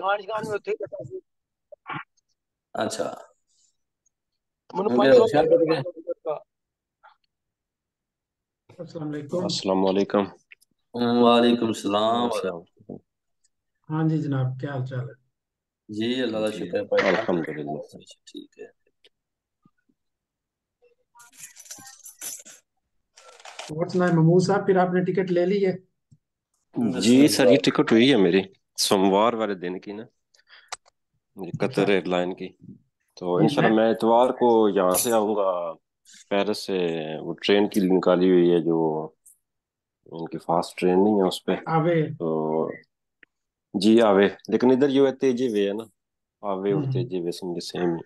कांच कांच में थे अच्छा। मन क्योंकि 500 होशियार पड़ गए। का। अस्सलाम वालेकुम। अस्सलाम वालेकुम। वालेकुम सलाम। अस्सलाम। हाँ जी जनाब, क्या हाल चाल है? जी अल्लाह का जी शुक्र है भाईजान। अल्हम्दुलिल्लाह। ठीक है। व्हाट्स नाम महमूद साहब, फिर आपने टिकट ले ली है? जी सर, ये बिस्मिल्लाह। टिकट हुई है मेरी सोमवार वाले दिन की ना, मेरी अच्छा। कतर एयरलाइन की। तो ये मैं इंशाल्लाह मैं इतवार को यहाँ से आऊँगा पेरिस से। वो ट्रेन की निकाली हुई है जो उनकी फास्ट ट्रेन नहीं है उस पे। आवे। तो जी आवे, लेकिन इधर जो है तेजे वे है ना, आवे और हम्म। तेजे वे समझे सेम ही।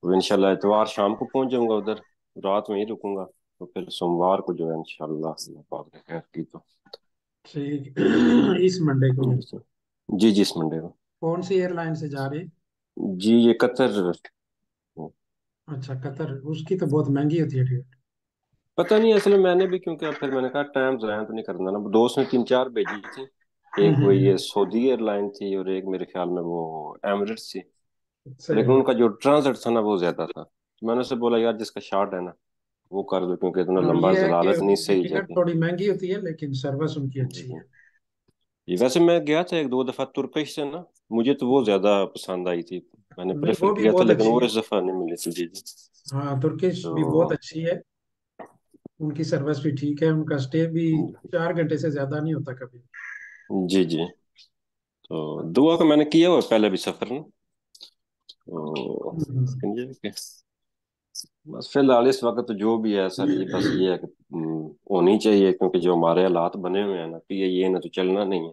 तो इंशाल्लाह इतवार शाम को पहुंच जाऊंगा उधर, रात में ही रुकूंगा। तो फिर सोमवार को जो है इंशाल्लाह अल्लाह पाक ने खैर की तो। ठीक। इस मंडे को यानी। जी जी इस मंडे को। कौन सी एयरलाइन से जा रहे हैं? जी ये कतर। अच्छा, कतर। उसकी तो बहुत महंगी होती है टिकट। पता नहीं असल में, मैंने भी क्योंकि अब फिर मैंने कहा टाइम जाया तो नहीं करना ना। दोस्त ने तीन चार भेजी थी। एक वो ये हम्म। सऊदी एयरलाइन थी और एक मेरे ख्याल में वो एमिरेट्स थी। सही लेकिन बात। उनका जो ट्रांजिट था ना वो ज्यादा था, तो मैंने उससे बोला यार जिसका शार्ट है ना वो कर दो, क्योंकि इतना हाँ, लंबा ये है कि जलालत नहीं उनकी सही टिकट जगह। थोड़ी महंगी होती है लेकिन सर्विस उनकी जी अच्छी जी। है। जी, वैसे मैं गया था एक दो दफा तुर्किश से ना, मुझे तो वो ज्यादा पसंद आई थी। मैंने नहीं, प्रेफर वो भी किया था, बहुत लेकिन अच्छी वो है। इस दफा नहीं मिली थी। जी जी। हाँ, तुर्किश भी बहुत तो अच्छी है। उनकी सर्विस भी ठीक है, उनका स्टे भी 4 घंटे से ज्यादा नहीं होता कभी। जी जी। तो दुआ का मैंने किया हुआ है पहले भी सफर ना। तो हम्म। लेकिन ये है कि बस फिलहाल इस वक्त तो जो भी है सर, ये बस ये है कि होनी चाहिए, क्योंकि जो हमारे हालात बने हुए हैं ना, तो ये ना तो चलना नहीं है।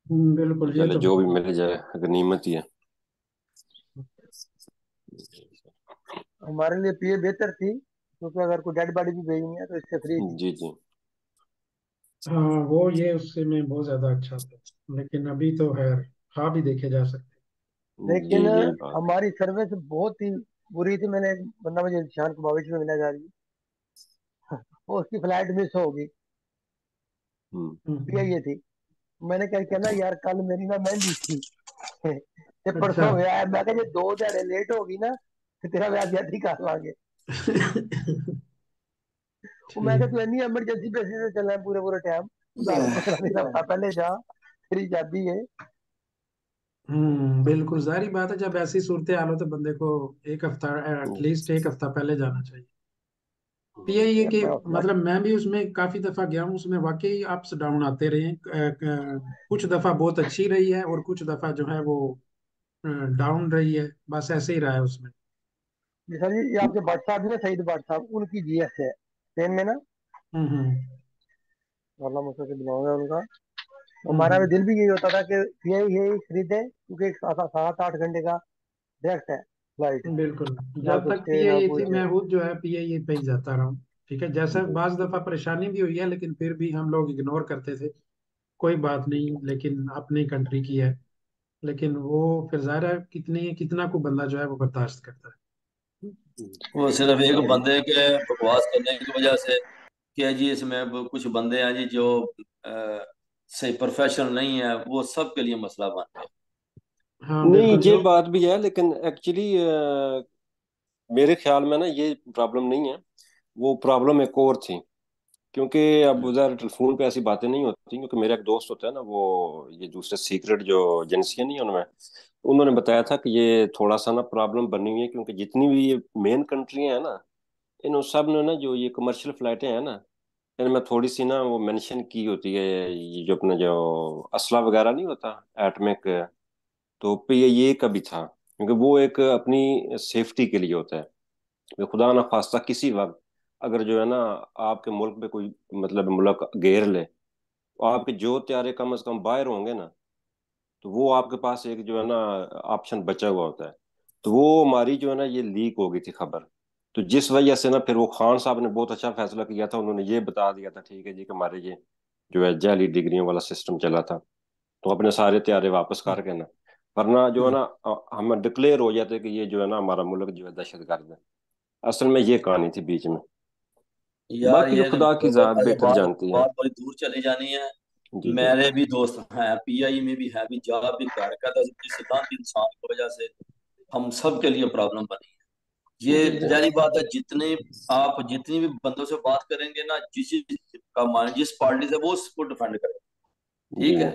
तो बिल्कुल, ये चले तो जो बात भी मिल जाए गनीमत ही है। हमारे लिए पीए बेहतर थी, क्योंकि अगर कोई डेड बॉडी भी भेजनी है तो इससे फ्री थी। जी जी। हाँ, वो ये उससे में बहुत ज्यादा अच्छा था। लेकिन अभी तो है, खा भी देखे जा सकते जी लेकिन यही बात है। हमारी सर्विस बहुत ही बुरी थी। मैंने एक बंदा मुझे शान को भविष्य में मिला जा रही है, वो उसकी फ्लाइट मिस होगी। हम्म। हैं। पीए ये थी। मैंने क्या कहना यार, कल मेरी ना मेहंदी थी ये अच्छा। परसों गया है। मैं कहा ये 2 दिहाड़े लेट होगी ना तो तेरा ब्याह जल्दी कर लांगे। वो मैं कहा ठीक। तू इतनी इमरजेंसी बेसिस से चलना है पूरे पूरे टाइम, 10-15 दिन हफ्ता पहले जा, तेरी चाबी है। बिल्कुल जारी बात है, जब ऐसी सूरत हाल हो तो बंदे को एक हफ्ता, एटलीस्ट एक हफ्ता पहले जाना चाहिए। तो ये यार कि मैं हौसला। मतलब मैं भी उसमें काफी दफा गया हूँ, उसमें वाकई अप्स डाउन आते रहे हैं। कुछ दफा बहुत अच्छी रही है और कुछ दफा जो है वो डाउन रही है, बस ऐसे ही रहा है उसमें। जैसा जी ये आपके भट्ट साहब ना, सईद भट्ट साहब, उनकी जीएस है ट्रेन में ना। हम्म। अल्लाह मुझसे से बिलोंग है उनका। हमारा भी हम्म। दिल भी यही होता था कि यही खरीदे, क्योंकि एक 7-8 घंटे का डायरेक्ट है फ्लाइट। बिल्कुल। ना जब कुछ तक स्टे ना पीआईई थी कुछ। मैं खुद जो है पीआईई पे ही जाता रहा हूँ। ठीक है, जैसा बाज दफा परेशानी भी हुई है लेकिन फिर भी हम लोग इग्नोर करते थे। कोई बात नहीं, लेकिन अपनी कंट्री की है। लेकिन वो फिर जाहिर है कितनी कितना को बंदा जो है वो बर्दाश्त करता है। वो सिर्फ एक बंदे के बकवास करने की वजह से कि जी इसमें अब कुछ बंदे हैं जी जो सही प्रोफेशनल नहीं है, वो सब के लिए मसला बन गया। हाँ नहीं बिल्कुल ये जो। बात भी है, लेकिन एक्चुअली मेरे ख्याल में ना ये प्रॉब्लम नहीं है। वो प्रॉब्लम एक और थी, क्योंकि अब उधर टेलीफोन पे ऐसी बातें नहीं होती। क्योंकि मेरा एक दोस्त होता है ना, वो ये दूसरे सीक्रेट जो एजेंसियां नहीं है उनमें, उन्होंने बताया था कि ये थोड़ा सा ना प्रॉब्लम बनी हुई है, क्योंकि जितनी भी ये मेन कंट्रियां हैं ना, इन सब ने ना जो ये कमर्शियल फ्लाइटें हैं ना, इनमें थोड़ी सी ना वो मेंशन की होती है, ये जो अपना जो असला वगैरह नहीं होता एटमिक, तो पे ये कभी था, क्योंकि वो एक अपनी सेफ्टी के लिए होता है। कि खुदा ना खास्ता किसी वक्त अगर जो है ना आपके मुल्क पे कोई मतलब मुल्क घेर ले, तो आपके जो त्यारे कम से कम बाहर होंगे ना, तो वो आपके पास एक जो है ना ऑप्शन बचा हुआ होता है। तो वो हमारी जो है ना ये लीक हो गई थी खबर। तो जिस वजह से ना फिर वो खान साहब ने बहुत अच्छा फैसला किया था, उन्होंने ये बता दिया था ठीक है जी कि हमारे ये जो है जाली डिग्रियों वाला सिस्टम चला था, तो अपने सारे त्यारे वापस करके ना, वरना जो है ना हम डिक्लेयर हो जाते कि ये जो है ना हमारा मुल्क जो है दहशत गर्द है। असल में ये कहानी थी बीच में। यार बाकी जो ये तो खुदा की मतलब जात अच्छा बेहतर बात जानती है। बात बड़ी दूर चली जानी है। जी जी। मेरे भी दोस्त हैं, पीआई में भी है, भी जॉब भी कर का, तो जिस सिद्धांत इंसान की वजह से हम सब के लिए प्रॉब्लम बनी है। ये जी जारी बात है, जितने आप जितनी भी बंदों से बात करेंगे ना, का मान जिस पार्टी से, वो उसको डिफेंड करें। जी ठीक है।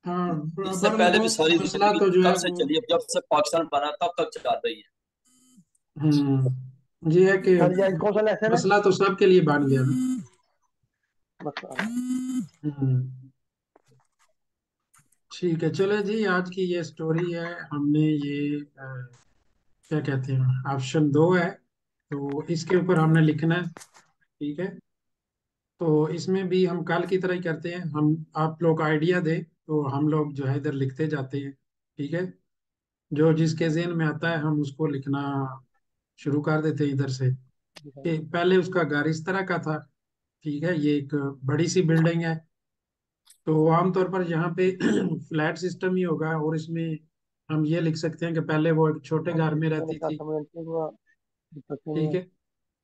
हाँ, इससे पर पहले भी सारी मसला जिंदगी तो जो है कब से वो, चली है, जब से पाकिस्तान बना तब तक चल रही है। ये है कि हाँ जी, आज कौन सा लेसन है? मसला तो सबके लिए बन गया ना। मसला। हम्म, ठीक है, चले जी, आज की ये स्टोरी है। हमने ये क्या कहते हैं, ऑप्शन 2 है, तो इसके ऊपर हमने लिखना है। ठीक है, तो इसमें भी हम कल की तरह ही करते हैं। हम आप लोग आइडिया दे तो हम लोग जो है इधर लिखते जाते हैं। ठीक है, जो जिसके ज़हन में आता है हम उसको लिखना शुरू कर देते हैं इधर से। कि पहले उसका घर इस तरह का था। ठीक है, ये एक बड़ी सी बिल्डिंग है। तो आमतौर पर यहाँ पे फ्लैट सिस्टम ही होगा, और इसमें हम ये लिख सकते हैं कि पहले वो एक छोटे हाँ घर जी, में मैंने रहती कहा थी। था मुझे वो डिस्कशन ठीक में। है,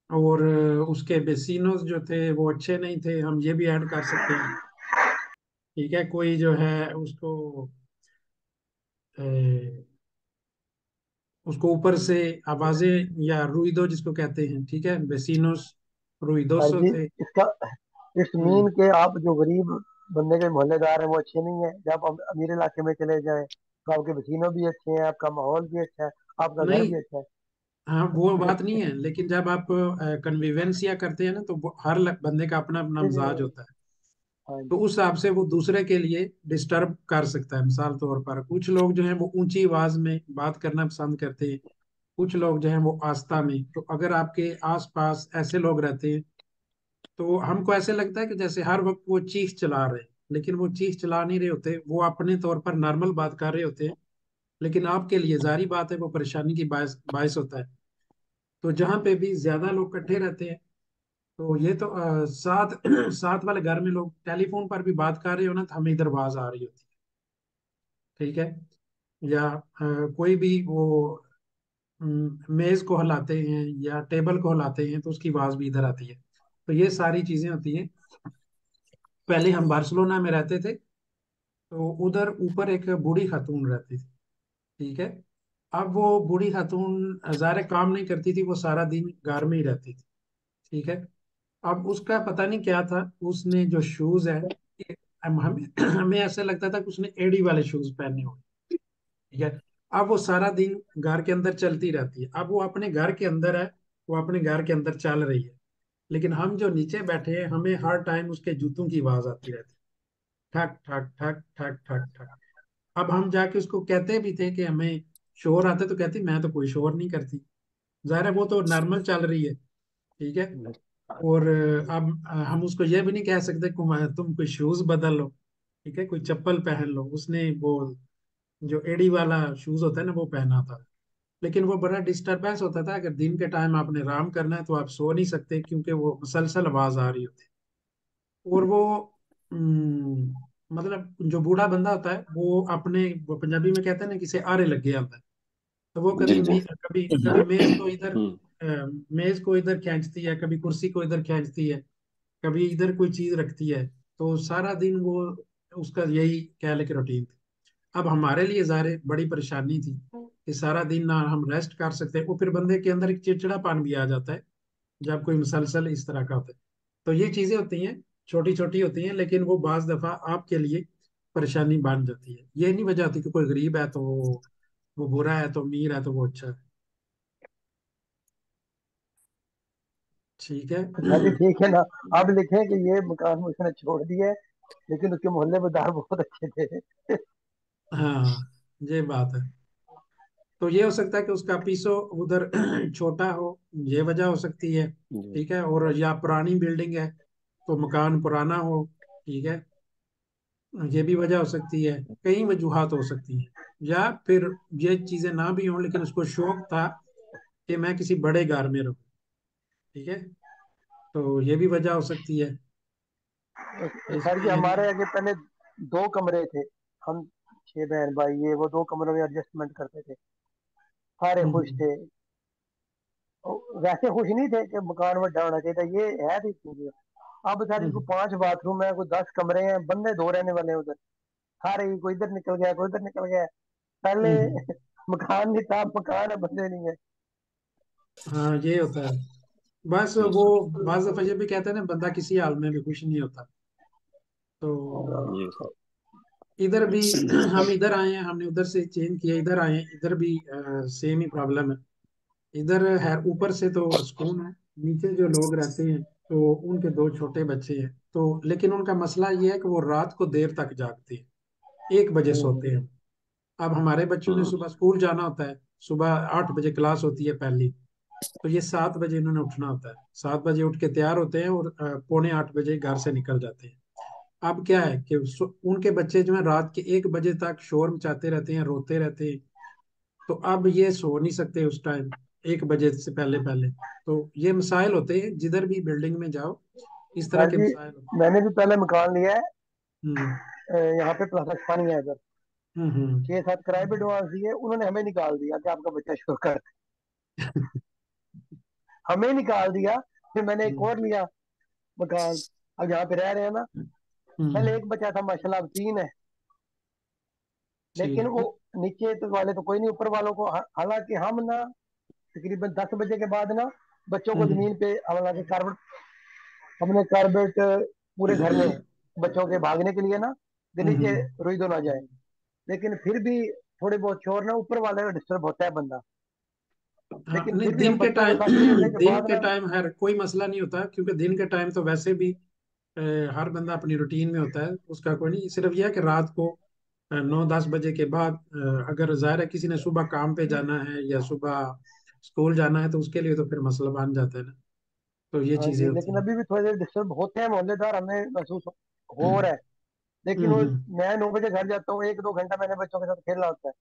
और उसके वेसिनोज जो थे वो अच्छे नहीं थे, हम ये भी ऐड कर सकते हैं। ठीक है, कोई जो है उसको अ, उसको ऊपर से आवाजें या रुइदो जिसको कहते हैं, ठीक है, वेसिनोस सर रुइदोसो जी, थे। इसका इस मीन हम्म, के आप जो गरीब बंदे के मोहल्लेदार हैं वो अच्छे नहीं है। जब आप अमीर इलाके में चले जाएं तो आपके वसीनों भी अच्छे हैं, आपका माहौल भी अच्छा है, आपका घर नहीं, भी अच्छा है। हाँ वो बात जी नहीं है, लेकिन जब आप कन्विवेंसिया करते हैं ना, तो हर बंदे का अपना अपना जी मिजाज होता है। हाँ तो जी। उस हिसाब से वो दूसरे के लिए डिस्टर्ब कर सकता है। मिसाल तौर पर कुछ लोग जो हैं वो ऊंची आवाज में बात करना पसंद करते हैं, कुछ लोग जो हैं वो आस्था में। तो अगर आपके आसपास ऐसे लोग रहते हैं तो हमको ऐसे लगता है कि जैसे हर वक्त वो चीख चला रहे हैं, लेकिन वो चीख चला नहीं रहे होते, वो अपने तौर पर नॉर्मल बात कर रहे होते हैं। लेकिन आपके लिए जारी बात है वो परेशानी की बायस बायस होता है। तो जहाँ पे भी ज्यादा लोग इकट्ठे रहते हैं, तो ये तो साथ साथ वाले घर में लोग टेलीफोन पर भी बात कर रहे हो ना, तो हमें इधर आवाज आ रही होती है। ठीक है, या कोई भी वो मेज को हिलाते हैं या टेबल को हिलाते हैं तो उसकी आवाज भी इधर आती है। तो ये सारी चीजें होती हैं। पहले हम बार्सिलोना में रहते थे, तो उधर ऊपर एक बूढ़ी खातून रहती थी। ठीक है, अब वो बूढ़ी खातून ज़ाहिर है काम नहीं करती थी, वो सारा दिन घर में ही रहती थी। ठीक है, अब उसका पता नहीं क्या था, उसने जो शूज है, हमें हमें ऐसा लगता था कि उसने एड़ी वाले शूज पहने हुए। ठीक है, अब वो सारा दिन घर के अंदर चलती रहती है। अब वो अपने घर के अंदर है, वो अपने घर के अंदर चल रही है, लेकिन हम जो नीचे बैठे हैं हमें हर टाइम उसके जूतों की आवाज आती रहती है, ठक ठक ठक ठक ठक ठक। अब हम जाके उसको कहते भी थे कि हमें शोर आता है, तो कहती मैं तो कोई शोर नहीं करती। जाहिर है वो तो नॉर्मल चल रही है। ठीक है, और अब हम उसको ये भी नहीं कह सकते कि तुम कोई शूज बदल लो। ठीक है, कोई चप्पल पहन लो। उसने वो जो एड़ी वाला शूज होता है ना वो पहना था। लेकिन वो बड़ा डिस्टरबेंस होता था। अगर दिन के टाइम आपने आराम करना है तो आप सो नहीं सकते, क्योंकि वो मुसलसल आवाज आ रही होती है। और वो मतलब जो बूढ़ा बंदा होता है वो अपने, वो पंजाबी में कहते हैं ना, किसे आरे लग गया होता है। तो वो जी जी। कभी कभी मेज को इधर हम्म। मेज को इधर खींचती है, कभी कुर्सी को इधर खींचती है, कभी इधर कोई चीज रखती है। तो सारा दिन वो, उसका यही कह ले कि रूटीन थी। अब हमारे लिए ज़ाहिर है बड़ी परेशानी थी कि सारा दिन ना हम रेस्ट कर सकते, वो फिर बंदे के अंदर एक चिड़चिड़ापन भी आ जाता है जब कोई मुसलसल इस तरह का होता है। तो ये चीजें होती हैं, छोटी छोटी होती हैं, लेकिन वो बाज दफा आपके लिए परेशानी बन जाती है। ये नहीं वजह होती कि कोई गरीब है तो वो बुरा है, तो अमीर है तो वो अच्छा है। ठीक है। सर जी ठीक है ना। अब लिखें कि ये मकान उसने छोड़ दिया है, लेकिन उसके मोहल्ले में दार बहुत अच्छे थे। हाँ, ये बात है। तो ये हो सकता है कि उसका पीसो उधर छोटा हो, ये वजह हो सकती है। जी ठीक है, और या पुरानी बिल्डिंग है तो मकान पुराना हो। ठीक है, ये भी वजह हो सकती है, कई वजूहात हो सकती हैं। या फिर ये चीजें ना भी हों, लेकिन उसको शौक था कि मैं किसी बड़े घर में रहूं। ठीक है, तो ये भी वजह हो सकती है। सर जी इसमें हमारे आगे पहले 2 कमरे थे। हम 6 बहन भाई, ये वो 2 कमरों में एडजस्टमेंट करते थे, सारे खुश हम्म, थे। वैसे खुश नहीं थे कि मकान में होना चाहिए था, ये है थी चीजें। अब बता रही कोई 5 बाथरूम है, कोई 10 कमरे हैं, बंदे 2 रहने वाले हैं उधर, सारे ही कोई इधर निकल गया, कोई इधर निकल गया। पहले हम्म। मकान नहीं था, अब मकान है, बंदे नहीं है। हाँ ये होता है। बस वो बाज दफा ये भी कहते हैं ना, बंदा किसी हाल में भी खुश नहीं होता। तो ये इधर भी हम इधर आए हैं, हमने उधर से चेंज किया, इधर आए हैं, इधर भी सेम ही प्रॉब्लम है। इधर है ऊपर से तो सुकून है, नीचे जो लोग रहते हैं तो उनके 2 छोटे बच्चे हैं, तो लेकिन उनका मसला ये है कि वो रात को देर तक जागते हैं, 1 बजे सोते हैं। अब हमारे बच्चों ने हम्म, सुबह स्कूल जाना होता है, सुबह 8 बजे क्लास होती है पहली, तो ये 7 बजे इन्होंने उठना होता है, 7 बजे उठ के तैयार होते हैं और पौने 8 बजे घर से निकल जाते हैं। अब क्या है कि उनके बच्चे जो है रात के 1 बजे तक शोर मचाते रहते हैं, रोते रहते हैं, तो अब ये सो नहीं सकते उस टाइम, 1 बजे से पहले पहले। तो ये मसाइल होते हैं, जिधर भी बिल्डिंग में जाओ इस तरह सर के जी, मसाइल होते मैंने भी पहले मकान लिया है, हैं। यहाँ पे प्लस पानी है इधर, हम्म। 6-7 किराए पे एडवांस दिए, उन्होंने हमें निकाल दिया कि आपका बच्चा शोर कर, हमें निकाल दिया। फिर मैंने एक हम्म। और लिया मकान, अब यहाँ पे रह रहे हैं ना। पहले हम्म। एक बचा था, माशाल्लाह अब 3 है। लेकिन ठीक। वो नीचे तो वाले तो कोई नहीं, ऊपर वालों को हालांकि हम ना तकरीबन 10 बजे के बाद ना बच्चों को हम्म। जमीन पे, हालांकि कारबेट, हमने कारबेट पूरे घर में बच्चों के भागने के लिए ना, कि नीचे हम्म। रुई दो ना जाए। लेकिन फिर भी थोड़े बहुत शोर ना ऊपर वाले का डिस्टर्ब होता है बंदा। हाँ लेकिन नहीं, फिर भी दिन हम के बच्चों के टाइम साथ खेलने के दिन बाद के ना, टाइम हर कोई मसला नहीं होता, क्योंकि दिन के टाइम तो वैसे भी हर बंदा अपनी रूटीन में होता है, उसका कोई नहीं। सिर्फ यह है कि रात को 9-10 बजे के बाद अगर जाहिर है किसी ने सुबह काम पे जाना है या सुबह स्कूल जाना है, तो उसके लिए तो फिर मसला बन जाता है ना। तो ये हाँ चीजें जी, होती लेकिन हैं। अभी भी थोड़े देर डिस्टर्ब होते हैं मोहल्लेदार, हमें महसूस हो रहा है। लेकिन वो, हम्म। मैं 9 बजे घर जाता हूँ, 1-2 घंटा मैंने बच्चों के साथ खेलना होता है।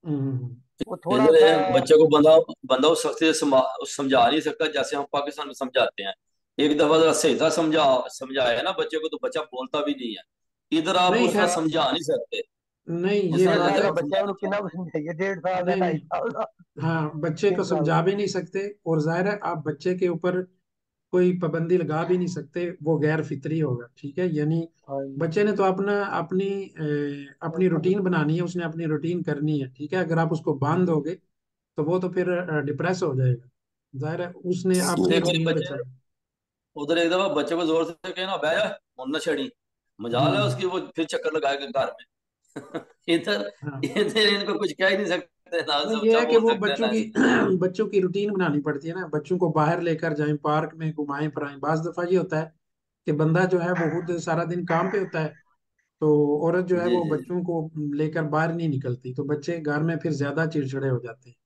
हम्म। वो थोड़ा सा, इधर बच्चे को बंदा बंदा उस सख्ती से समझा नहीं सकता जैसे हम पाकिस्तान में समझाते हैं। एक दफा जरा सही था समझाया ना बच्चे को, तो बच्चा बोलता भी नहीं है। इधर आप नहीं उस तरह खैर, समझा नहीं सकते नहीं ये जिस तरह 1.5 साल बात का है। इधर आप बच्चा है, समझाना उन्हें कितना चाहते कुछ समझाइए, 1.5 साल का, नहीं नहीं, 2.5 साल का, हाँ बच्चे को 3 साल समझा का। भी नहीं सकते, और जाहिर है आप बच्चे के ऊपर कोई पाबंदी लगा भी नहीं सकते, वो गैर फितरी होगा, ठीक है यानी। हाँ बच्चे ने तो अपना अपनी जी। रूटीन बनानी है, उसने अपनी रूटीन करनी है, ठीक है। अगर आप उसको बांध दोगे तो वो तो फिर डिप्रेस हो जाएगा, जाहिर है उसने अपनी एक बार रूटीन पे बच्चे चलना। उधर एक दफा बच्चे को जोर से कहना बह जा, मुन्ना छड़ी मजाल है हम्म। उसकी, वो फिर चक्कर लगाएगा घर में। इधर हाँ इधर इनको कुछ कह ही नहीं सकते, ना नहीं, ये ऊंचा है कि बोल वो सकते हैं बच्चों ना। की बच्चों की रूटीन बनानी पड़ती है ना, बच्चों को बाहर लेकर जाएं, पार्क में घुमाएं फिराएं। बाज दफा ये होता है कि बंदा जो है वो खुद सारा दिन काम पे होता है, तो औरत जो है जी वो जी बच्चों को लेकर बाहर नहीं निकलती, तो बच्चे घर में फिर ज्यादा चिड़चिड़े हो जाते हैं।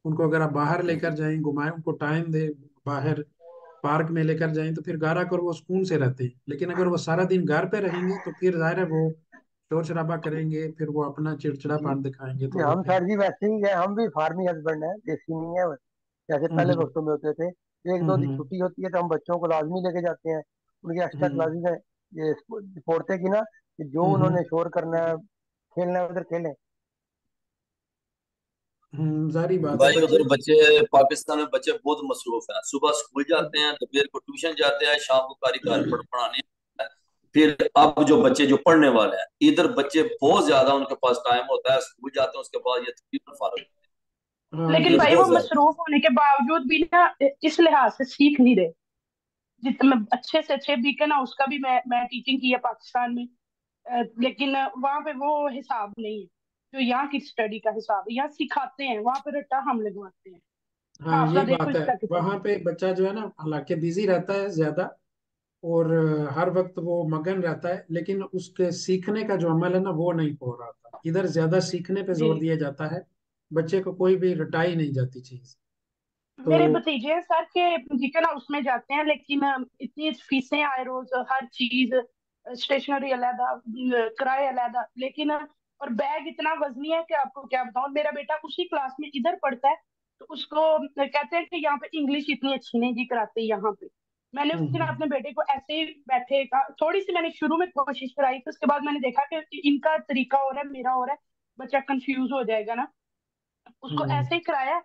उनको अगर आप बाहर लेकर जाएं, घुमाएं, उनको टाइम दे, बाहर पार्क में लेकर जाएं, तो फिर घर आकर वो सुकून से रहते हैं। लेकिन अगर वो सारा दिन घर पे रहेंगे तो फिर जाहिर है वो शोर शराबा करेंगे, फिर वो अपना जी चिड़चिड़ापन दिखाएंगे, तो जी, वो हम फिर। सर जी वैसे ही है, हम भी फार्मिंग हस्बैंड है, देसी नहीं है बस। जैसे पहले हम्म। वक्तों में होते थे, एक दो दिन हम्म। छुट्टी होती है तो हम बच्चों को लाजमी लेके जाते हैं, उनकी एक्स्ट्रा हम्म। क्लासेज है। ये पढ़ते की ना, कि जो हम्म। उन्होंने शोर करना है, खेलना है, उधर खेलें। जारी बात है भाई, बच्चे। उधर बच्चे पाकिस्तान में बच्चे बहुत मसरूफ हैं, सुबह स्कूल जाते हैं, दोपहर को ट्यूशन जाते हैं, शाम को कारी घर पढ़ाने हैं। फिर अब जो बच्चे जो पढ़ने वाले हैं, इधर बच्चे बहुत ज्यादा उनके पास टाइम होता है, स्कूल जाते हैं, उसके बाद ये तकरीबन फारग होते हाँ हैं, ये ये लेकिन भाई वो बहुत ज्यादा। मसरूफ होने के बावजूद भी ना इस लिहाज से सीख नहीं रहे जितना अच्छे से अच्छे बीकन हाउस उसका भी मैं टीचिंग की है पाकिस्तान में। लेकिन वहां पे वो हिसाब नहीं है जो यहाँ की स्टडी का हिसाब है। यहाँ सिखाते हैं, वहां पे रट्टा हम लगवाते हैं। हाँ हाफला ये देखो बात है। इसका कितना। वहां पे बच्चा जो है ना, हालांकि बिजी रहता है ज्यादा, और हर वक्त वो मगन रहता है, लेकिन उसके सीखने का जो अमल है ना वो नहीं हो रहा था। इधर ज्यादा सीखने पे जी, जोर दिया जाता है, बच्चे को कोई भी रटाई नहीं जाती चीज। तो मेरे भतीजे सर के बीकन हाउस में जाते हैं, लेकिन इतनी फीसें आए रोज, हर चीज, स्टेशनरी अलहदा, किराए अलहदा, लेकिन और बैग इतना वजनी है कि आपको क्या बताऊं। मेरा बेटा उसी क्लास में इधर पढ़ता है, तो उसको कहते हैं कि यहाँ पे इंग्लिश इतनी अच्छी नहीं जी कराते यहाँ पे। मैंने उस दिन हम्म। अपने बेटे को ऐसे ही बैठे थोड़ी सी मैंने शुरू में कोशिश कराई, तो उसके बाद मैंने देखा कि इनका तरीका हो रहा है, मेरा हो रहा है, बच्चा कंफ्यूज हो जाएगा ना। उसको हम्म। ऐसे ही कराया।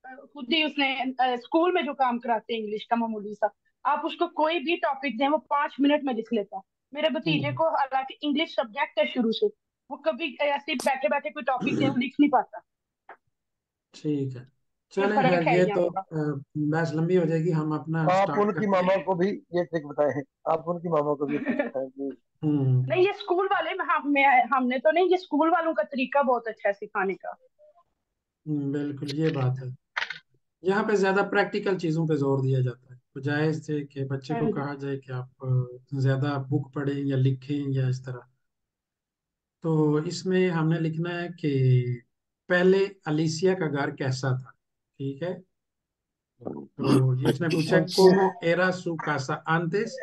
खुद ही उसने स्कूल में जो काम कराते हैं इंग्लिश का मामूली सा, आप उसको कोई भी टॉपिक दें वो 5 मिनट में लिख लेता। मेरे भतीजे को हालांकि इंग्लिश सब्जेक्ट है शुरू से, वो कभी ऐसे बैठे बैठे कोई टॉपिक दे वो लिख नहीं पाता। ठीक है। ये चलें, फर्क खैर है ये तो यहाँ का। बहस लंबी हो जाएगी, हम अपना आप स्टार्ट उनकी करते हैं। मामा को भी ये ट्रिक बताएं, आप उनकी मामा को भी ये ट्रिक बताएं प्लीज। हम्म। नहीं ये स्कूल वाले हमने तो नहीं, ये स्कूल वालों का तरीका बहुत अच्छा है सिखाने का। बिल्कुल ये बात है। यहाँ पे ज्यादा प्रैक्टिकल चीजों पे जोर दिया जाता है, बजाय इससे कि बच्चे हाँ को जी। कहा जाए कि आप ज्यादा बुक पढ़ें या लिखें या इस तरह। तो इसमें हमने लिखना है कि पहले अलीसिया का घर कैसा था। ठीक है। तो ये इसने पूछा है, okay. cómo era su casa antes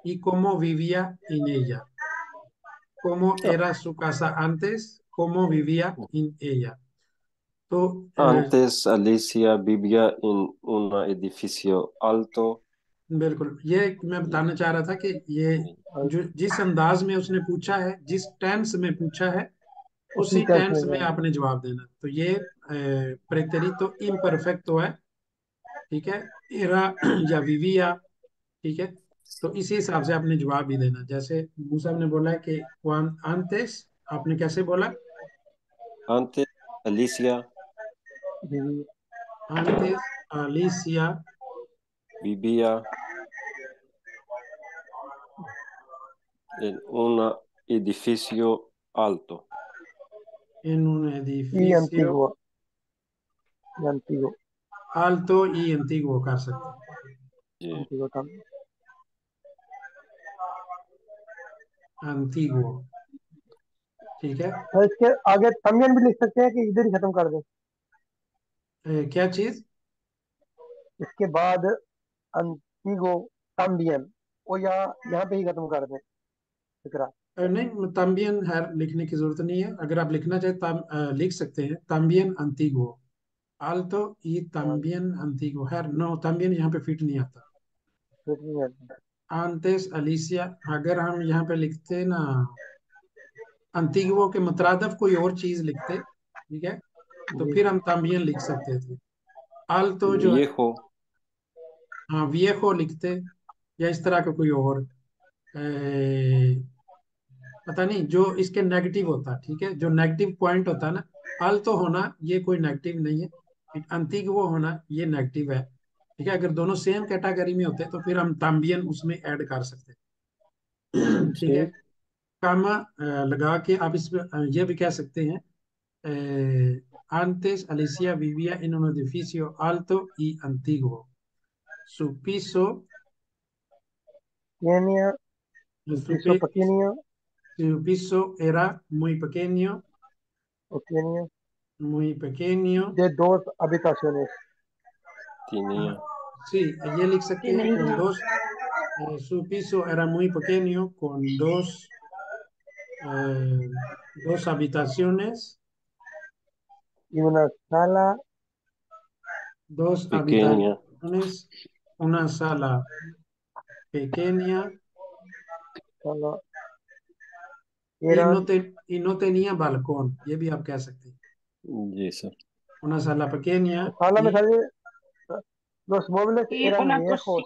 y cómo vivía en ella. Cómo era su casa antes, cómo vivía en ella. तो Antes Alicia vivía en un edificio alto. बिल्कुल ये मैं बताना चाह रहा था कि ये जो जिस अंदाज में उसने पूछा है, जिस टेंस में पूछा है, उसी उसी टेंस में टेंस में जाएंगे। आपने जवाब देना। तो ये प्रेterito imperfecto है। ठीक है। एरा या विविया। ठीक है। तो इसी हिसाब से आपने जवाब भी देना। जैसे मूसा ने बोला है कि antes, आपने कैसे बोला? Antes Alicia जी जी। antes Alicia vivía en un edificio alto. en un y edificio antiguo, y antiguo, alto y antiguo कर सकते हैं। जी। antiguo también। antiguo। ठीक है। तो इसके आगे तमियन भी लिख सकते हैं कि इधर ही खत्म कर दें? क्या चीज? इसके बाद अंतिगो तम्बियन, वो यहाँ यहाँ पे ही खत्म कर दें फिक्रा। नहीं, तम्बियन है लिखने की जरूरत नहीं है। अगर आप लिखना चाहे लिख सकते हैं तम्बियन अंतिगो। alto y हाँ, también antiguo है। नो, तम्बियन यहाँ पे फिट नहीं आता। फिर नहीं है। antes Alicia, अगर हम यहाँ पे लिखते ना अंतिगुओ के मुतरादफ कोई और चीज लिखते, ठीक है, तो जी। फिर हम तांबियन लिख सकते थे। आल्तो जो है, Viejo, हाँ विएको लिखते, या इस तरह का कोई और पता नहीं जो इसके नेगेटिव होता। ठीक है, जो नेगेटिव पॉइंट होता है ना, आल्तो होना ये कोई नेगेटिव नहीं है, अंतिगुओ होना ये नेगेटिव है। ठीक है, अगर दोनों सेम कैटेगरी में होते तो फिर हम तांबियन उसमें ऐड कर सकते। ठीक है। ठीक। कामा लगा के आप इसमें ये भी कह सकते हैं, antes Alicia vivía en un edificio alto y antiguo. Su piso, Kenya, su, piso pequeño, su piso era pequeño, muy pequeño. de dos habitaciones, tenía, Sí, ये लिख ये सकते हैं नहीं con है। dos, su piso era muy pequeño con eh, dos habitaciones, y una sala, dos pequeña, habitaciones, una sala pequeña sala, y eran, y no tenía balcón, ये भी आप कह सकते हैं। जी sir, Una sala pequeña sala me y sale, los muebles Y eran una viejos,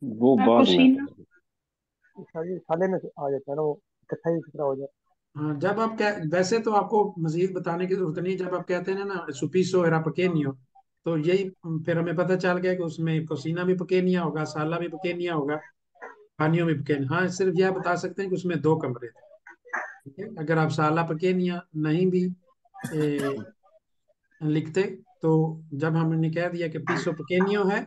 वो बाद में cocina। साले साले में से आ जाता है ना वो, इकट्ठा ही फिक्रा हो जाए। हाँ, जब आप वैसे तो आपको मजीद बताने की जरूरत नहीं। जब आप कहते हैं ना सुपीसो एरा पकेनियो, तो यही फिर हमें पता चल गया कि उसमें कोसिना भी पकेनिया होगा, साला भी पकेनिया होगा, पानियो भी पकेनिया। हाँ, सिर्फ यह बता सकते हैं कि उसमें दो कमरे थे। ठीक है, अगर आप साला पकेनिया नहीं भी लिखते, तो जब हमने कह दिया कि पीसो पकेनियो है,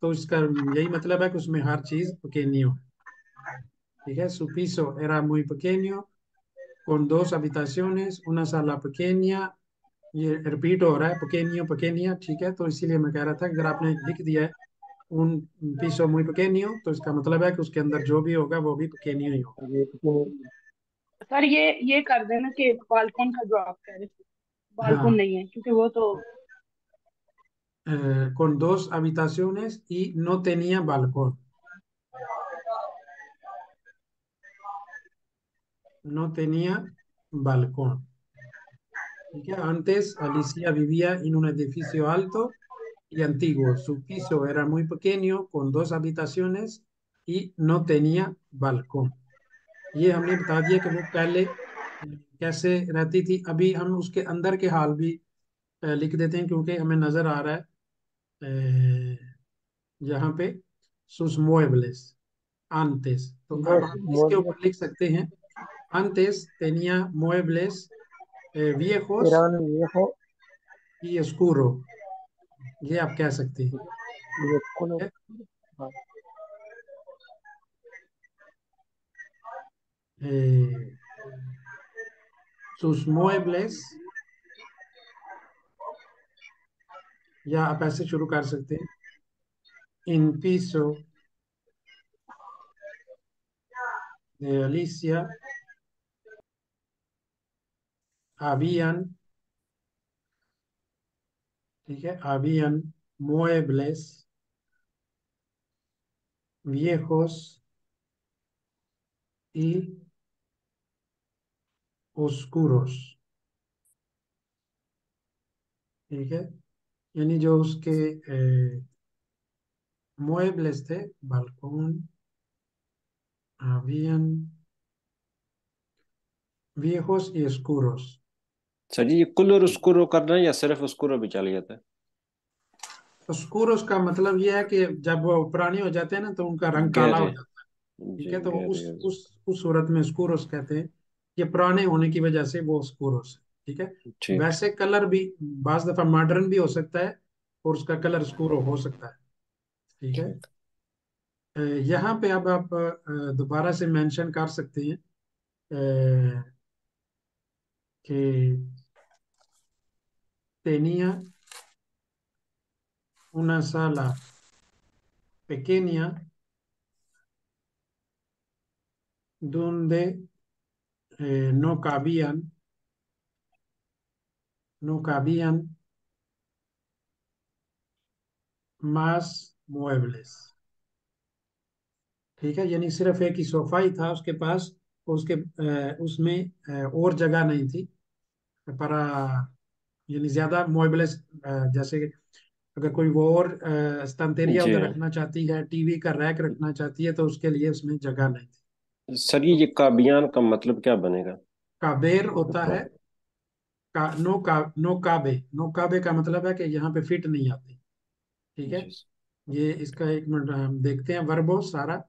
तो इसका यही मतलब है कि उसमें हर चीज पकेनियो है। ठीक है, su piso era muy pequeño con dos habitaciones, una sala pequeña। ये रिपीट हो रहा है, pequeño pequeña। ठीक है, तो इसीलिए मैं कह रहा था कि अगर आपने लिख दिया है un piso muy pequeño, तो इसका मतलब है कि उसके अंदर जो भी होगा वो भी pequeño ही होगा। ये कितनी सर ये कर देना कि बालकन का जो आप कह रहे थे, बालकन हाँ, नहीं है क्योंकि वो तो। con dos habitaciones y no tenía balcón। no tenía balcón। ठीक है, antes Alicia vivía en un edificio alto y antiguo. Su piso era muy pequeño, con 2 habitaciones y no tenía balcón. ये हमने बता दिया कि वो पहले कैसे रहती थी। अभी हम उसके अंदर के हाल भी लिख देते हैं, क्योंकि हमें नजर आ रहा है यहाँ पे sus muebles antes। तो अब बस हम इसके मोहल्ले ऊपर लिख सकते हैं antes tenía muebles viejos Iran ये हो, y oscuro। ये आप कह सकते हैं। ये कुल। ठीक है। sus muebles, या आप ऐसे शुरू कर सकते हैं in piso de Alicia habían, ठीक है, habían muebles viejos y oscuros। ठीक है, यानी जो उसके muebles थे, balcón, habían viejos y oscuros। Sir ji, ये कुल और उसको करना है या सिर्फ उसको भी चल जाता है? oscuros का मतलब ये है कि जब वो पुराने हो जाते हैं ना, तो उनका रंग काला हो गहरे। जाता है। ठीक जी है, तो गहरे। उस सूरत में oscuros कहते हैं। ये पुराने होने की वजह से वो oscuros है। ठीक है। ठीक। वैसे कलर भी बाज दफा मॉडर्न भी हो सकता है और उसका कलर oscuro हो सकता है। ठीक है। ठीक। यहाँ पे अब आप दोबारा से मेंशन कर सकते हैं कि tenía una sala pequeña donde no cabían más muebles। ठीक है, यानी सिर्फ एक ही सोफा ही था उसके पास, उसके उसमें और जगह नहीं थी। पर यानी ज्यादा मुएबलेस, जैसे कि अगर कोई वो और स्तंतेरिया जी। उधर रखना चाहती है, टीवी का रैक रखना चाहती है, तो उसके लिए उसमें जगह नहीं थी। सर तो ये काबियान का मतलब क्या बनेगा? काबेर होता है, तो नो काबे, नो काबे का मतलब है कि यहाँ पे फिट नहीं आती। ठीक है। जी। ये इसका एक मिनट हम देखते हैं वर्बो सारा।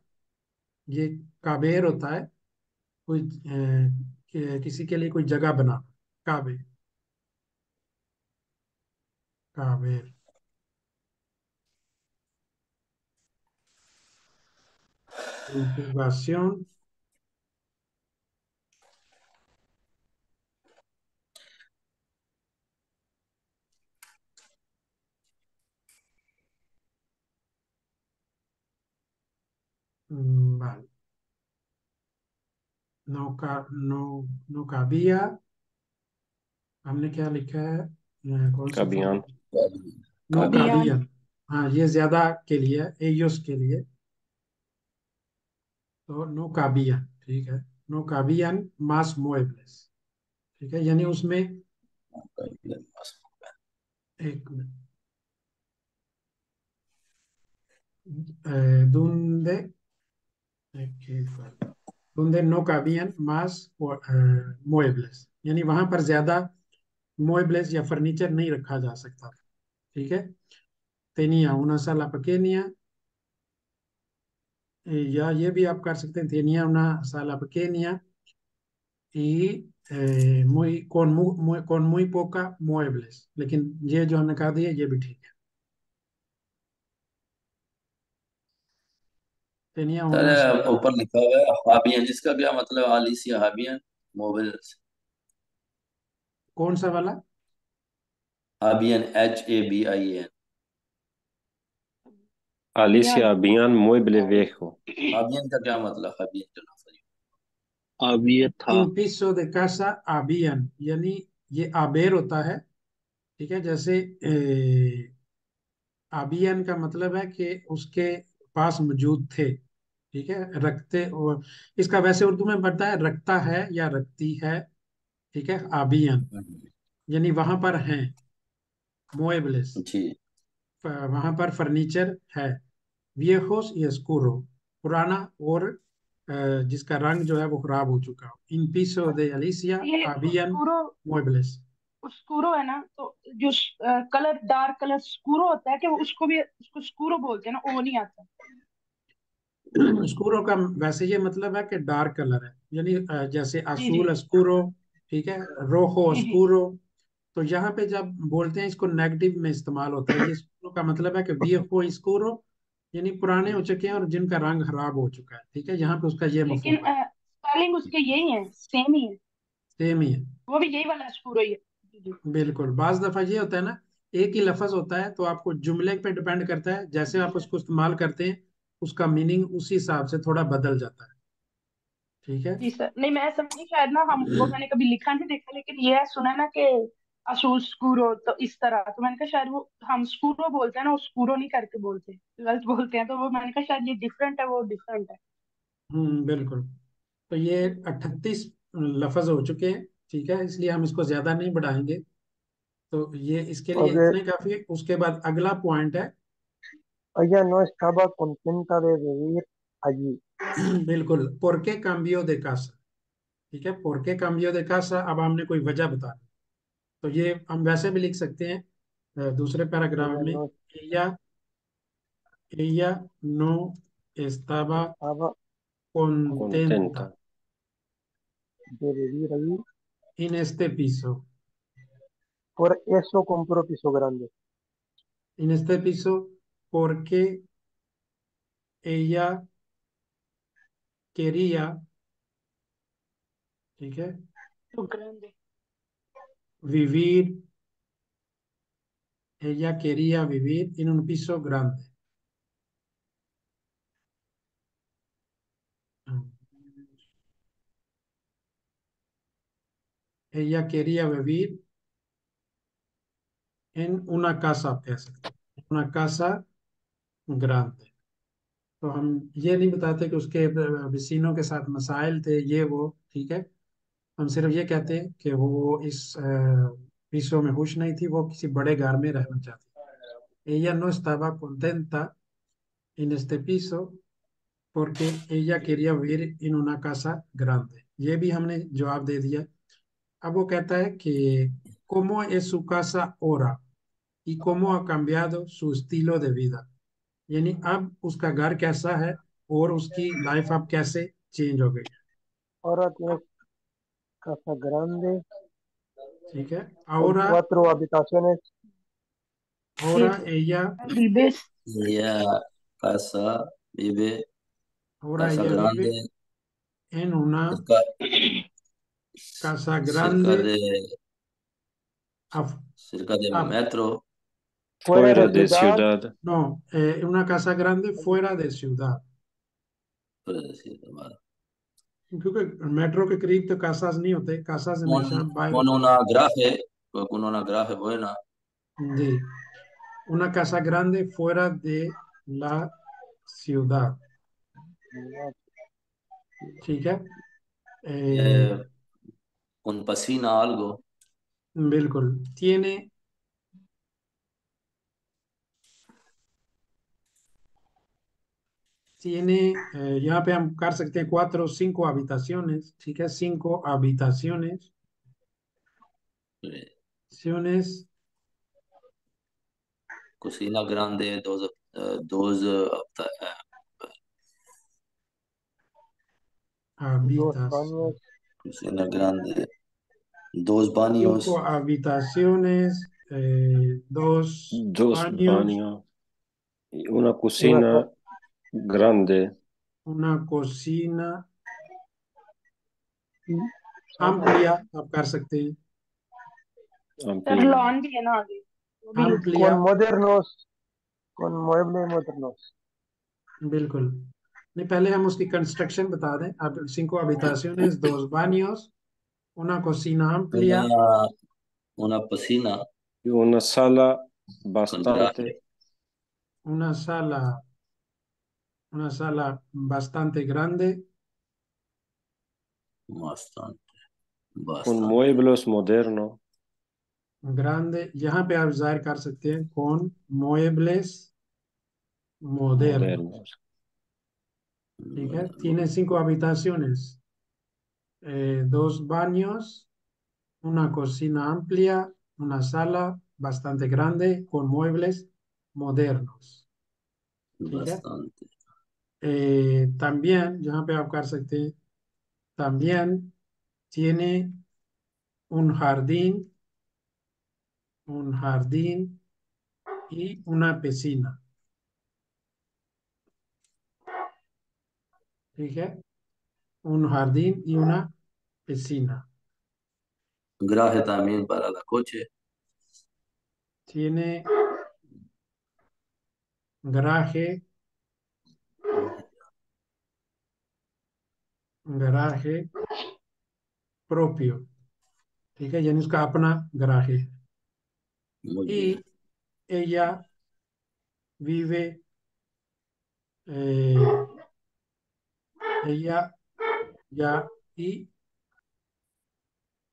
ये काबेर होता है कोई किसी के लिए कोई जगह बना, काबे, काबेर। Conjugación, vale, no, no cabía, हमने क्या लिखा है, कौन सा काबियान। Form, no काबियान। अभियान। काबियन। हाँ, ये ज्यादा के लिए है, एयोस के लिए, तो नो काबियन। ठीक है, नो काबियन मास मुएबलेस। ठीक है, यानी उसमें एक minute, donde donde no cabían más muebles, यानी वहां पर ज्यादा muebles या फर्नीचर नहीं रखा जा सकता। ठीक है। tenía una sala pequeña, या ये भी आप कर सकते हैं tenía una sala pequeña y con muy poca muebles, लेकिन ये जो हमने कहा दिया ये भी ठीक है। tenía una सर sala, ऊपर लिखा हुआ है हाबियन, जिसका क्या मतलब? आलिसिया हाबियन मोबाइल। कौन सा वाला? हाबियन HABIAN। Alicia अभियान। Bian Mueble Viejo। हाबियन का क्या मतलब? हाबियन जो लफ्ज है। अब ये था। इन piso de casa habían, यानी ये आबेर होता है। ठीक है, जैसे आबियन का मतलब है कि उसके पास मौजूद थे। ठीक है, रखते, और इसका वैसे उर्दू में बनता है रखता है या रखती है। ठीक है, आबियन यानी वहां पर हैं, मोएबलेस। जी। वहां पर फर्नीचर है। viejos y oscuro, पुराना और जिसका रंग जो है वो खराब हो चुका हो। इन piso de Alicia ये habían स्कूरो muebles। स्कूरो है ना, तो जो कलर डार्क कलर स्कूरो होता है कि वो उसको भी उसको स्कूरो बोलते हैं ना, वो नहीं आता। स्कूरो का वैसे ये मतलब है कि डार्क कलर है, यानी जैसे जी जी असूल अस्कूरो, ठीक है, रोहो जी जी। अस्कूरो। तो यहाँ पे जब बोलते हैं इसको नेगेटिव में इस्तेमाल होता है। ये स्कूरो का मतलब है कि viejo स्कूरो, यानी पुराने हो चुके हैं और जिनका रंग खराब हो चुका है, ठीक है, यहाँ पे उसका ये लेकिन मफहूम है। स्पेलिंग उसके यही है, सेम ही है। सेम ही है। वो भी यही वाला स्कूरो ही है। जी जी। बिल्कुल, बाज दफा ये होता है ना, एक ही लफ्ज होता है तो आपको जुमले पे डिपेंड करता है, जैसे आप उसको इस्तेमाल करते हैं उसका मीनिंग उसी हिसाब से थोड़ा बदल जाता है, ठीक है। जी सर, नहीं मैं समझी शायद ना, हम वो मैंने कभी लिखा नहीं देखा, लेकिन ये सुना है ना कि असूल स्कूरो, तो इस तरह तो मैंने कहा शायद वो हम स्कूरो बोलते हैं ना, वो स्कूरो नहीं करके बोलते, गलत बोलते हैं, तो वो मैंने कहा शायद ये डिफरेंट है, वो डिफरेंट है। बिल्कुल। तो ये 38 लफ्ज हो चुके हैं, ठीक है, इसलिए हम इसको ज्यादा नहीं बढ़ाएंगे। तो ये इसके लिए Porque इतना ही काफी है। उसके बाद अगला पॉइंट है। ella no estaba contenta de vivir allí. बिल्कुल, पोरके काम्बियो दे casa, ठीक है, पोरके काम्बियो दे casa। अब हमने कोई वजह बतानी, तो ये हम वैसे भी लिख सकते हैं दूसरे पैराग्राफ Ella में। no ella no estaba estaba contenta contenta de vivir allí. en este piso, Por eso compró piso grande. en este piso porque ella quería, ठीक है, तो grande। vivir, ella quería vivir en un piso grande। ella quería vivir en una casa, आप कह सकते हैं, una casa grande। तो हम ये नहीं बताते कि उसके वसीनों के साथ मसाइल थे ये वो, ठीक है। हम सिर्फ ये कहते हैं कि वो इस piso में खुश नहीं थी, वो किसी बड़े घर में रहना चाहती। ella no estaba contenta en este piso porque ella quería vivir en una casa grande। ये भी हमने जवाब दे दिया। अब वो कहता है कि cómo es su casa ahora y cómo ha cambiado su estilo de vida, यानी अब उसका घर कैसा है और उसकी लाइफ अब कैसे चेंज हो गई है, Ahora tiene casa grande ठीक है। con ahora 4 habitaciones. ahora Vive, ella vives ella casa, vive, ahora casa ella vive grande, en una cerca, casa cerca grande, de, af- cerca del af- metro. Fuera fuera de de ciudad. ciudad, no, una casa grande fuera de ciudad, Puedes decir, vale. क्योंकि metro के करीब तो Casas नहीं होते, Casas Con, हमेशा बाहर con होते una हैं। grafe, con una grafe buena. जी, una casa grande fuera de la ciudad, ठीक है। eh, con piscina algo. बिल्कुल, tiene यहाँ पे हम कर सकते हैं cuatro cinco habitaciones, ठीक है, cinco habitaciones, eh, acciones, cocina grande, dos, Dos habitación, baños. cocina grande, dos cinco baños, habitaciones, dos dos baños, baños y una Una, cocina grande, una cocina y amplia, आप कर सकते हैं, sir, amplia, lawn भी है ना आगे, वो भी लिख amplia, con modernos, con muebles modernos. बिल्कुल। नहीं, पहले हम उसकी कंस्ट्रक्शन बता दें। अब cinco habitaciones, dos baños, una cocina amplia, una, una piscina y una sala con bastante, grafe, una sala, una sala bastante grande, bastante, con bastante, muebles modernos, ग्रांदे, यहाँ पे आप जाहिर कर सकते हैं कौन मुएबलेस मॉडर्न। modernos, ठीक है। tiene 5 habitaciones, 2 baños, una cocina amplia, una sala bastante grande con muebles modernos, ठीक है। bastante. también यहाँ पे आप कर सकते हैं, también tiene un jardín y una piscina, ठीक है। un jardín y una piscina. Garaje también para la coche. Tiene garaje, garaje propio, ठीक है, यानी उसका अपना गराहे है। Muy bien. Y ella vive, eh, ella ya, y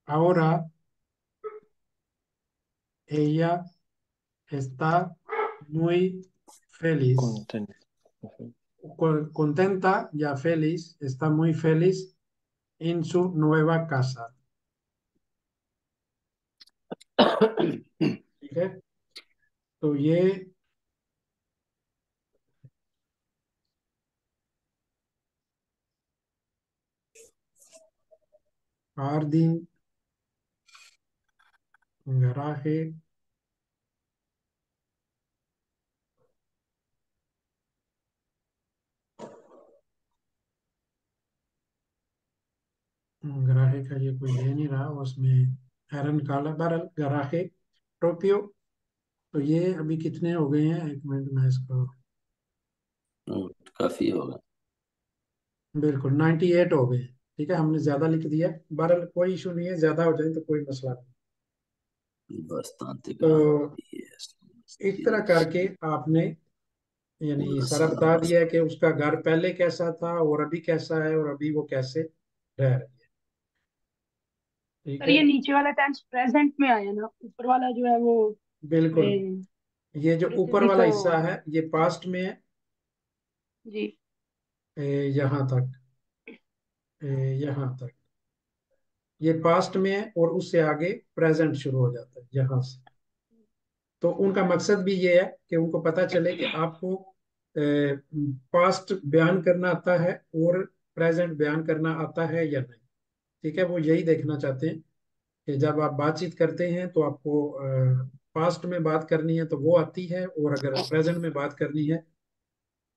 ahora ella está muy feliz, Content. contenta, ya feliz, está muy feliz en su nueva casa, ठीक है। तो ये jardín, garaje, गराहे का ये कोई दे नहीं रहा उसमें, एरन काला बरल गराहे प्रोपियो। तो ये अभी कितने हो गए हैं, 1 मिनट में इसको, काफी होगा। बिल्कुल 98 हो गए हैं, ठीक है। हमने ज्यादा लिख दिया, बरल कोई इशू नहीं है, ज्यादा हो जाए तो कोई मसला नहीं। bastante तो grande y इस तरह करके आपने यानी una सारा sala बता más दिया है कि उसका घर पहले कैसा था और अभी कैसा है और अभी वो कैसे रह रही है, ठीक पर है। ये नीचे वाला टेंस प्रेजेंट में आया ना, ऊपर वाला जो है वो बिल्कुल, ये जो ऊपर बेसिकली वाला तो हिस्सा है ये पास्ट में है, जी। यहाँ तक, यहाँ तक ये पास्ट में है, और उससे आगे प्रेजेंट शुरू हो जाता है यहाँ से। तो उनका मकसद भी ये है कि उनको पता चले कि आपको पास्ट बयान करना आता है और प्रेजेंट बयान करना आता है या नहीं, ठीक है। वो यही देखना चाहते हैं कि जब आप बातचीत करते हैं तो आपको पास्ट में बात करनी है तो वो आती है, और अगर प्रेजेंट में बात करनी है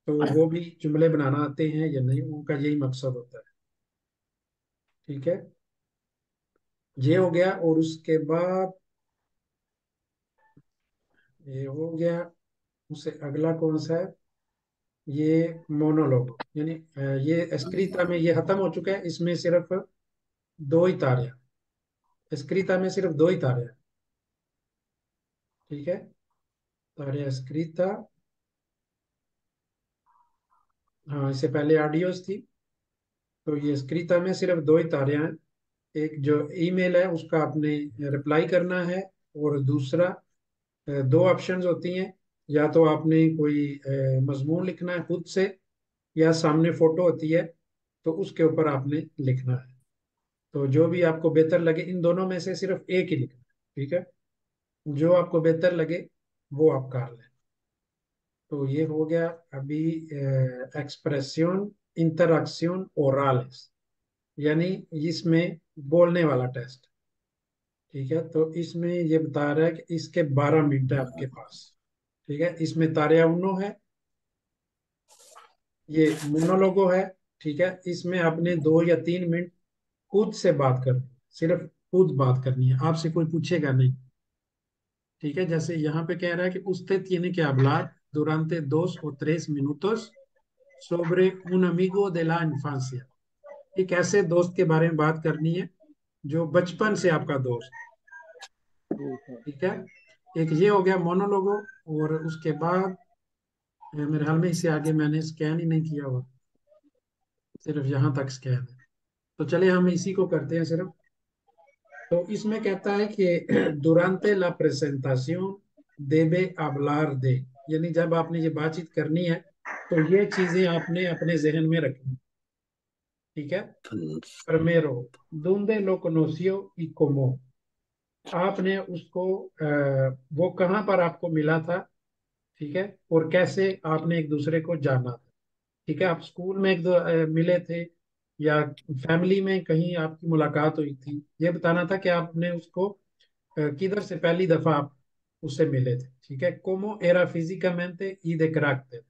तो वो भी जुमले बनाना आते हैं या नहीं, उनका यही मकसद होता है, ठीक है। ये हो गया, और उसके बाद ये हो गया, उससे अगला कौन सा है, ये मोनोलॉग, यानी ये स्क्रिता में ये खत्म हो चुका है, इसमें सिर्फ 2 ही तारे हैं, स्क्रिता में सिर्फ 2 ही तारे हैं, ठीक है। तारे स्क्रिता, हाँ इससे पहले आडियोस थी। तो ये स्क्रिता में सिर्फ 2 ही तारे हैं, एक जो ईमेल है उसका आपने रिप्लाई करना है, और दूसरा 2 ऑप्शंस होती हैं, या तो आपने कोई मजमून लिखना है खुद से, या सामने फोटो होती है तो उसके ऊपर आपने लिखना है। तो जो भी आपको बेहतर लगे, इन दोनों में से सिर्फ एक ही लिखना है, ठीक है। जो आपको बेहतर लगे वो आप कर लें। तो ये हो गया अभी एक्सप्रेसियोन इंटरक्शन ओरालिस, यानी इसमें बोलने वाला टेस्ट, ठीक है। तो इसमें ये बता रहा है कि इसके 12 मिनट है आपके पास, ठीक है। इसमें तारे उनो है, ये मोनोलोगो है, ठीक है। इसमें आपने 2 या 3 मिनट खुद से बात करनी है, सिर्फ खुद बात करनी है, आपसे कोई पूछेगा नहीं, ठीक है। जैसे यहाँ पे कह रहा है कि usted tiene que hablar durante 2 o 3 minutos sobre un amigo de la infancia, एक ऐसे दोस्त के बारे में बात करनी है जो बचपन से आपका दोस्त, ठीक है। एक ये हो गया मोनोलोगो, और उसके बाद मेरे ख्याल में इससे आगे मैंने स्कैन ही नहीं किया हुआ, सिर्फ यहाँ तक स्कैन है। तो चलिए हम इसी को करते हैं सिर्फ, तो इसमें कहता है कि durante la presentación debe hablar de, यानी जब आपने ये बातचीत करनी है तो ये चीजें आपने अपने जहन में रखनी। ठीक है। Primero, ¿dónde lo conoció y cómo? आपने उसको वो कहाँ पर आपको मिला था, ठीक है, और कैसे आपने एक दूसरे को जाना था। ठीक है, आप स्कूल में मिले थे या फैमिली में कहीं आपकी मुलाकात हुई थी, ये बताना था कि आपने उसको किधर से पहली दफा आप उससे मिले थे। ठीक है, cómo era físicamente y de carácter,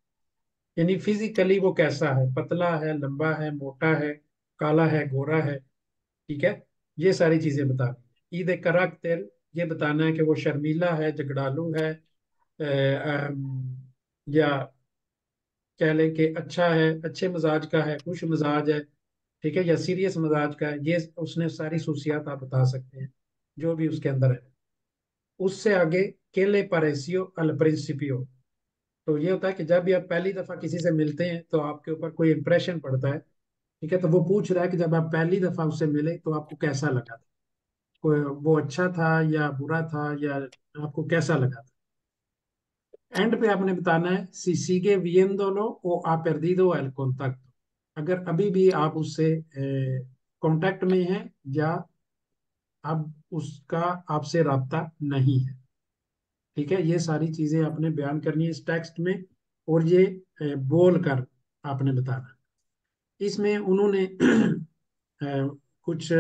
यानी फिजिकली वो कैसा है, पतला है, लंबा है, मोटा है, काला है, गोरा है। ठीक है, ये सारी चीजें बतानी। ईद करैक्टर, ये बताना है कि वो शर्मीला है, झगड़ालू है, या कह लें कि अच्छा है, अच्छे मिजाज का है, खुश मिजाज है, ठीक है, या सीरियस मिजाज का है। ये उसने सारी सूसियात आप बता सकते हैं जो भी उसके अंदर है। उससे आगे केले परेसियो अल प्रिंसिपियो, तो ये होता है कि जब भी आप पहली दफा किसी से मिलते हैं तो आपके ऊपर कोई इंप्रेशन पड़ता है। ठीक है, तो वो पूछ रहा है कि जब आप पहली दफा उससे मिले तो आपको कैसा लगा था, वो अच्छा था या बुरा था, या आपको कैसा लगा था। एंड पे आपने बताना है si sigue viéndolo o ha perdido el contacto, अगर अभी भी आप उससे कांटेक्ट में हैं या अब उसका आपसे राब्ता नहीं है। ठीक है, ये सारी चीजें आपने बयान करनी है इस टेक्स्ट में, और ये बोल कर आपने बताना है। इसमें उन्होंने कुछ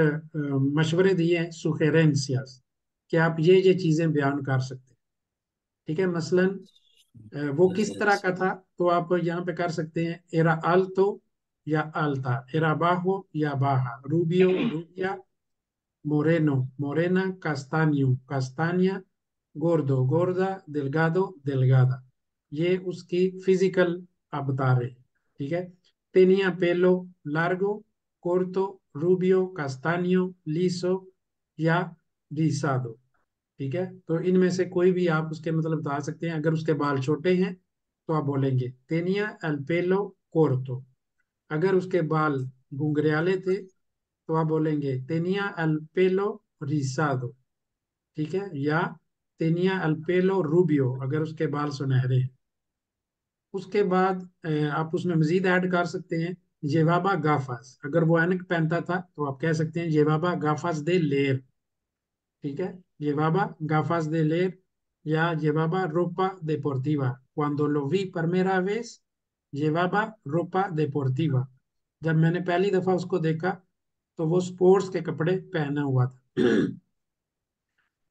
मशवरे दिए हैं, सुहेरेंसियास, कि आप ये चीजें बयान कर सकते हैं। ठीक है, मसलन वो किस तरह का था, तो आप यहाँ पे कर सकते हैं एरा अल्तो या अल्ता, एरा बाहो या बाहा, रूबियो रूबिया, मोरेनो मोरेना, कास्तानियो कास्तानिया, गोर्दो गोर्दा, दिलगादो दिलगादा। ये उसकी फिजिकल आप बता रहे हैं। ठीक है, टेनिया पेलो लार्गो, कोर्तो, रूबियो, कास्तानियो, लीसो या रिसादो। ठीक है, तो इनमें से कोई भी आप उसके मतलब बता सकते हैं। अगर उसके बाल छोटे हैं तो आप बोलेंगे तेनिया एल पेलो कोर्तो। अगर उसके बाल घुंघराले थे तो आप बोलेंगे तेनिया एल पेलो रिसादो। ठीक है, या तेनिया एल पेलो रूबियो अगर उसके बाल सुनहरे हैं। उसके बाद आप उसमें मजीद ऐड कर सकते हैं जेबाबा गाफास, अगर वो ऐनक पहनता था तो आप कह सकते हैं जेबाबा गाफास दे लेर। ठीक है, llevaba gafas de leer या llevaba ropa deportiva, cuando lo vi primera vez llevaba ropa deportiva, जब मैंने पहली दफा उसको देखा तो वो स्पोर्ट्स के कपड़े पहना हुआ था।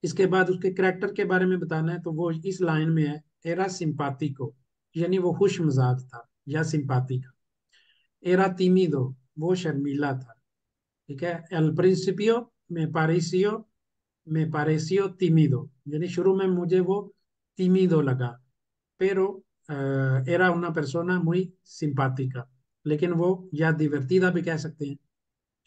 इसके बाद उसके करैक्टर के बारे में बताना है, तो वो इस लाइन में है एरा सिंपातिको, यानी वो खुश मिजाज था या सिंपाती का। एरा tímido, वो शर्मीला था। ठीक है, el principio me pareció tímido, यानी शुरू में मुझे वो tímido लगा, pero era una persona muy simpática, लेकिन वो या divertida भी कह सकते हैं।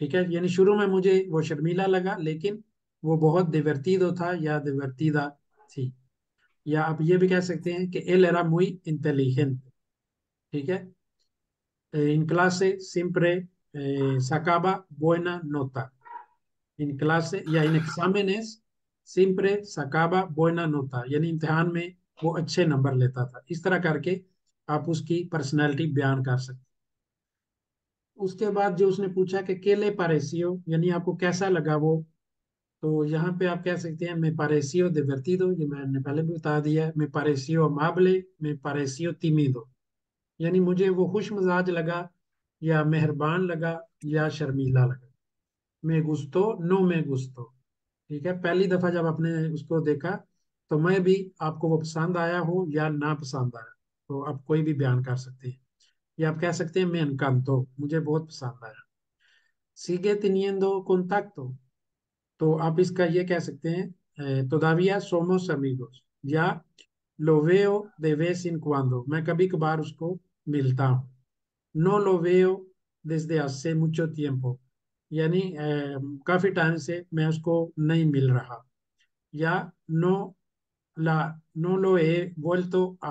ठीक है, यानी शुरू में मुझे वो शर्मीला लगा लेकिन वो बहुत divertido था या divertida थी। या आप ये भी कह सकते हैं कि él era muy inteligente। ठीक है, en clase siempre sacaba buena nota, en clase या इन exámenes siempre sacaba buena nota, यानी इम्तिहान में वो अच्छे नंबर लेता था। इस तरह करके आप उसकी पर्सनैलिटी बयान कर सकते हैं। उसके बाद जो उसने पूछा कि केले पारेसियो, यानी आपको कैसा लगा वो, तो यहाँ पे आप कह सकते हैं me pareció divertido, ये मैंने पहले भी बता दिया है, me pareció amable, me pareció tímido, यानी मुझे वो खुश मिजाज लगा या मेहरबान लगा या शर्मीला लगा। me gustó no me gustó। ठीक है, पहली दफा जब आपने उसको देखा तो मैं भी आपको वो पसंद आया हो या ना पसंद आया, तो आप कोई भी बयान कर सकते हैं। या आप कह सकते हैं मैं encantó, मुझे बहुत पसंद आया। sigue teniendo contacto, तो आप इसका ये कह सकते हैं todavía somos amigos, या lo veo de vez en cuando, मैं कभी कभार उसको मिलता हूँ। no lo veo desde hace mucho tiempo, यानी काफी टाइम से मैं उसको नहीं मिल रहा। या no, no lo he vuelto